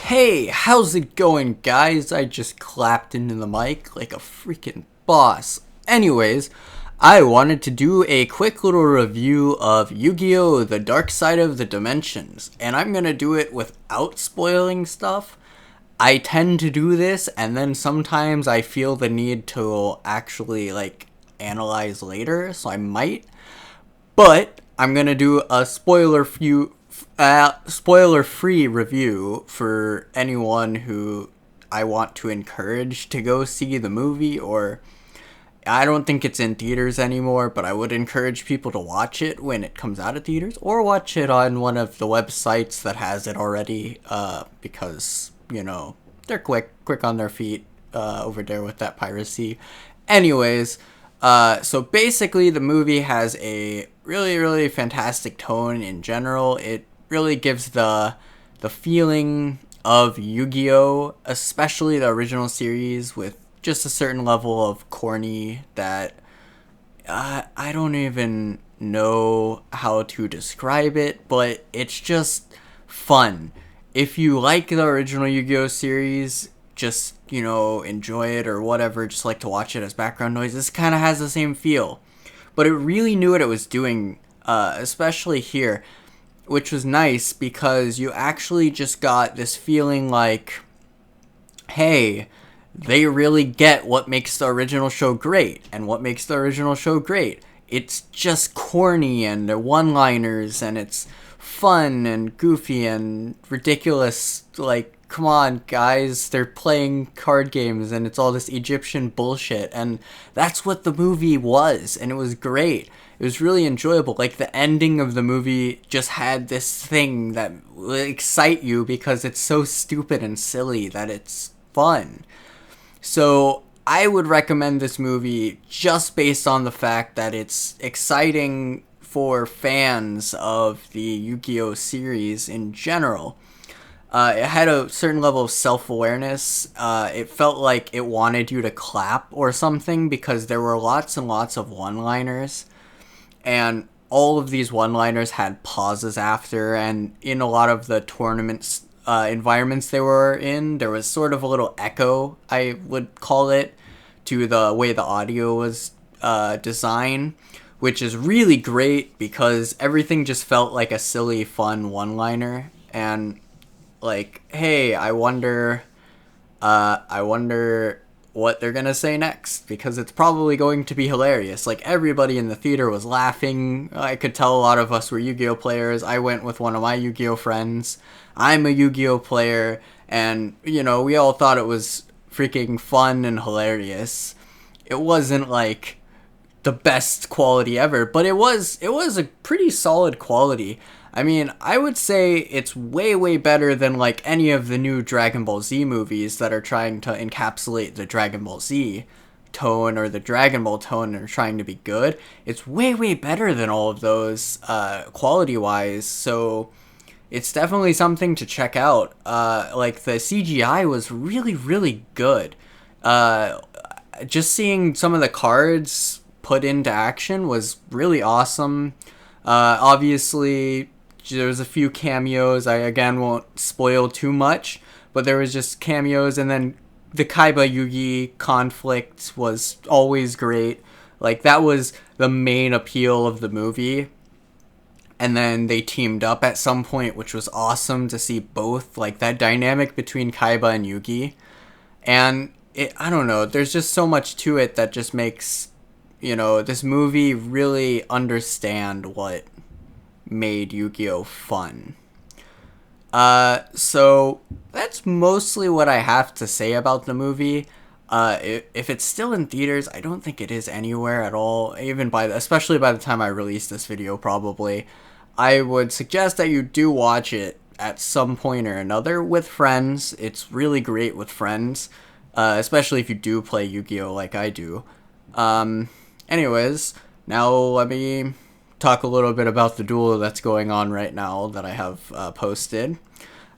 Hey, how's it going, guys? I just clapped into the mic like a freaking boss. Anyways, I wanted to do a quick little review of Yu-Gi-Oh! The Dark Side of the Dimensions, and I'm gonna do it without spoiling stuff. I tend to do this, and then sometimes I feel the need to actually, analyze later, so I might. But I'm gonna do a spoiler-free review for anyone who I want to encourage to go see the movie. Or I don't think it's in theaters anymore, but I would encourage people to watch it when it comes out of theaters, or watch it on one of the websites that has it already. Because they're quick on their feet over there with that piracy. Anyways. So basically the movie has a really fantastic tone in general. It really gives the feeling of Yu-Gi-Oh!, especially the original series, with just a certain level of corny that I don't even know how to describe it, but it's just fun. If you like the original Yu-Gi-Oh! Series, just, enjoy it or whatever, just like to watch it as background noise, this kind of has the same feel. But it really knew what it was doing, especially here, which was nice because you actually just got this feeling like, hey, they really get what makes the original show great. And what makes the original show great? It's just corny, and they're one-liners, and it's fun and goofy and ridiculous. Like, come on, guys, they're playing card games and it's all this Egyptian bullshit, and that's what the movie was, and it was great. It was really enjoyable. Like, the ending of the movie just had this thing that will excite you because it's so stupid and silly that it's fun. So I would recommend this movie just based on the fact that it's exciting for fans of the Yu-Gi-Oh! Series in general. It had a certain level of self-awareness. It felt like it wanted you to clap or something because there were lots and lots of one-liners. And all of these one-liners had pauses after. And in a lot of the tournaments environments they were in, there was sort of a little echo, I would call it, to the way the audio was designed. Which is really great because everything just felt like a silly, fun one-liner. And like, hey, I wonder what they're gonna say next, because it's probably going to be hilarious. Like, everybody in the theater was laughing. I could tell a lot of us were Yu-Gi-Oh! Players. I went with one of my Yu-Gi-Oh! Friends. I'm a Yu-Gi-Oh! Player, and, we all thought it was freaking fun and hilarious. It wasn't, like, the best quality ever, but it was a pretty solid quality. I mean, I would say it's way better than like any of the new Dragon Ball Z movies that are trying to encapsulate the Dragon Ball Z tone or the Dragon Ball tone and are trying to be good. It's way better than all of those quality wise, so it's definitely something to check out. Like, the CGI was really good. Just seeing some of the cards put into action was really awesome. Obviously, there was a few cameos. I, again, won't spoil too much, but there was just cameos, and then the Kaiba Yugi conflict was always great. Like, that was the main appeal of the movie. And then they teamed up at some point, which was awesome to see both, like, that dynamic between Kaiba and Yugi. And I don't know, there's just so much to it that just makes, this movie really understand what made Yu-Gi-Oh! Fun. So that's mostly what I have to say about the movie. If it's still in theaters, I don't think it is anywhere at all, especially by the time I release this video, probably. I would suggest that you do watch it at some point or another with friends. It's really great with friends, especially if you do play Yu-Gi-Oh! Like I do. Anyways, now let me talk a little bit about the duel that's going on right now that I have posted.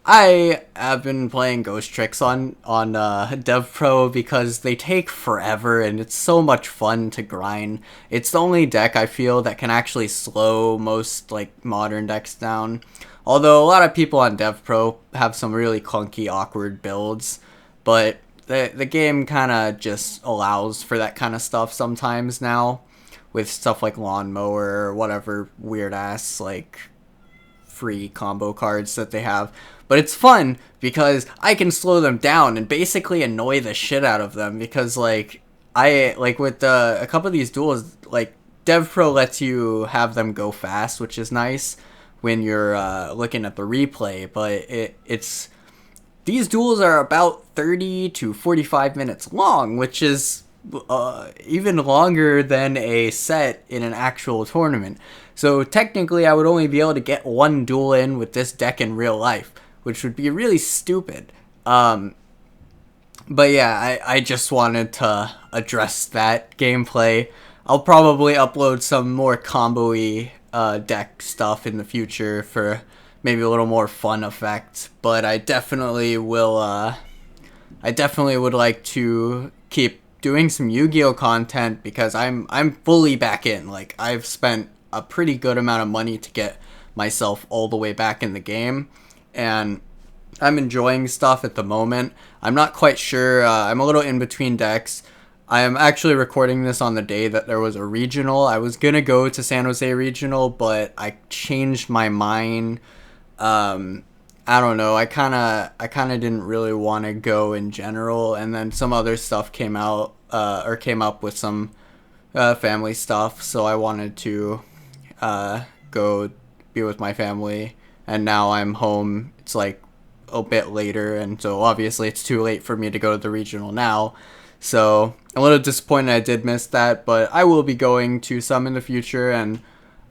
I have been playing Ghostricks on DevPro because they take forever and it's so much fun to grind. It's the only deck I feel that can actually slow most like modern decks down. Although a lot of people on DevPro have some really clunky, awkward builds, but the game kind of just allows for that kind of stuff sometimes now, with stuff like Lawnmower or whatever weird ass like free combo cards that they have. But it's fun because I can slow them down and basically annoy the shit out of them, because like I like with a couple of these duels, like DevPro lets you have them go fast, which is nice when you're looking at the replay, but it's these duels are about 30 to 45 minutes long, which is even longer than a set in an actual tournament. So technically I would only be able to get one duel in with this deck in real life, which would be really stupid. But yeah, I just wanted to address that gameplay. I'll probably upload some more combo-y deck stuff in the future for maybe a little more fun effect, but I definitely will I definitely would like to keep doing some Yu-Gi-Oh content, because I'm fully back in. Like, I've spent a pretty good amount of money to get myself all the way back in the game, and I'm enjoying stuff at the moment. I'm not quite sure, I'm a little in between decks. I am actually recording this on the day that there was a regional. I was gonna go to San Jose Regional, but I changed my mind. I don't know. I kind of didn't really want to go in general, and then some other stuff came out or came up with some family stuff, so I wanted to go be with my family. And now I'm home. It's like a bit later, and so obviously it's too late for me to go to the regional now. So I'm a little disappointed I did miss that, but I will be going to some in the future, and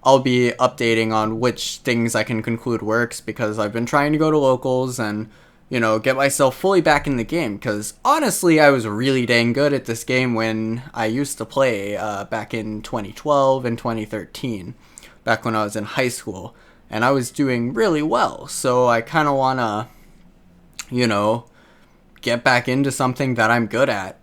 I'll be updating on which things I can conclude works, because I've been trying to go to locals and, you know, get myself fully back in the game, because honestly I was really dang good at this game when I used to play back in 2012 and 2013, back when I was in high school, and I was doing really well. So I kind of want to, you know, get back into something that I'm good at.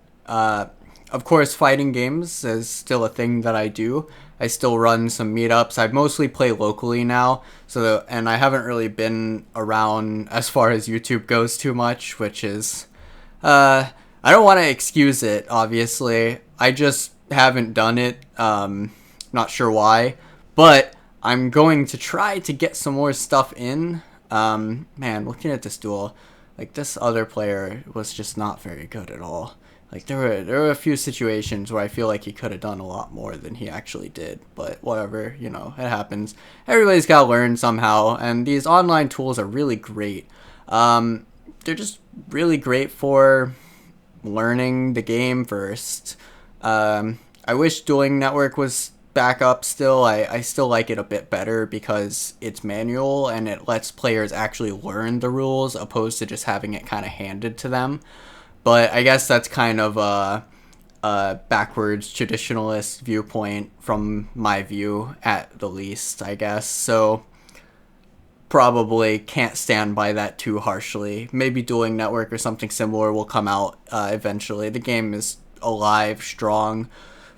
Of course, fighting games is still a thing that I do. I still run some meetups. I mostly play locally now, and I haven't really been around as far as YouTube goes too much, which is, I don't want to excuse it, obviously. I just haven't done it. Not sure why, but I'm going to try to get some more stuff in. Man, looking at this duel, like, this other player was just not very good at all. Like, there were a few situations where I feel like he could have done a lot more than he actually did, but whatever, you know, it happens. Everybody's got to learn somehow, and these online tools are really great. They're just really great for learning the game first. I wish Dueling Network was back up still. I still like it a bit better because it's manual and it lets players actually learn the rules, opposed to just having it kind of handed to them. But I guess that's kind of a backwards traditionalist viewpoint from my view, at the least, I guess. So probably can't stand by that too harshly. Maybe Dueling Network or something similar will come out eventually. The game is alive, strong,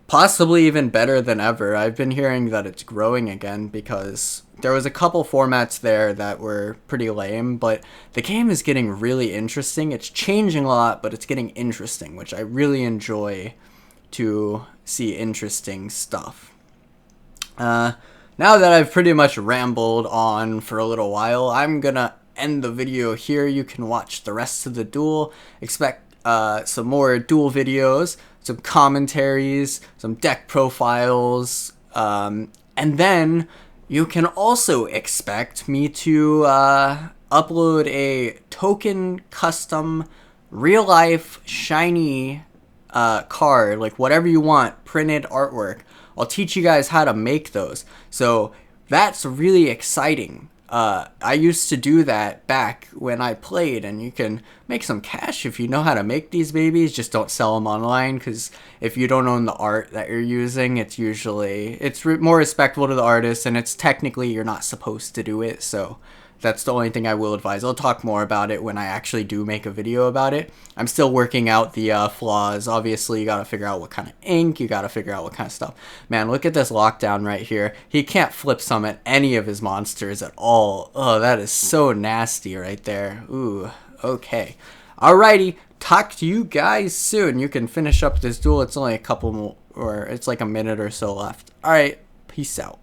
possibly even better than ever. I've been hearing that it's growing again, because there was a couple formats there that were pretty lame, but the game is getting really interesting. It's changing a lot, but it's getting interesting, which I really enjoy to see interesting stuff. Now that I've pretty much rambled on for a little while, I'm gonna end the video here. You can watch the rest of the duel. Expect some more duel videos, some commentaries, some deck profiles, and then you can also expect me to upload a token custom real life shiny card, like whatever you want, printed artwork. I'll teach you guys how to make those. So that's really exciting. I used to do that back when I played, and you can make some cash if you know how to make these babies. Just don't sell them online, because if you don't own the art that you're using, it's usually more respectful to the artist, and it's technically you're not supposed to do it. So That's the only thing I will advise. I'll talk more about it when I actually do make a video about it. I'm still working out the flaws. Obviously, you gotta figure out what kind of ink, you gotta figure out what kind of stuff. Man, look at this lockdown right here. He can't flip summon any of his monsters at all. Oh, that is so nasty right there. Ooh, okay. Alrighty, talk to you guys soon. You can finish up this duel. It's only a couple more, or it's like a minute or so left. Alright, peace out.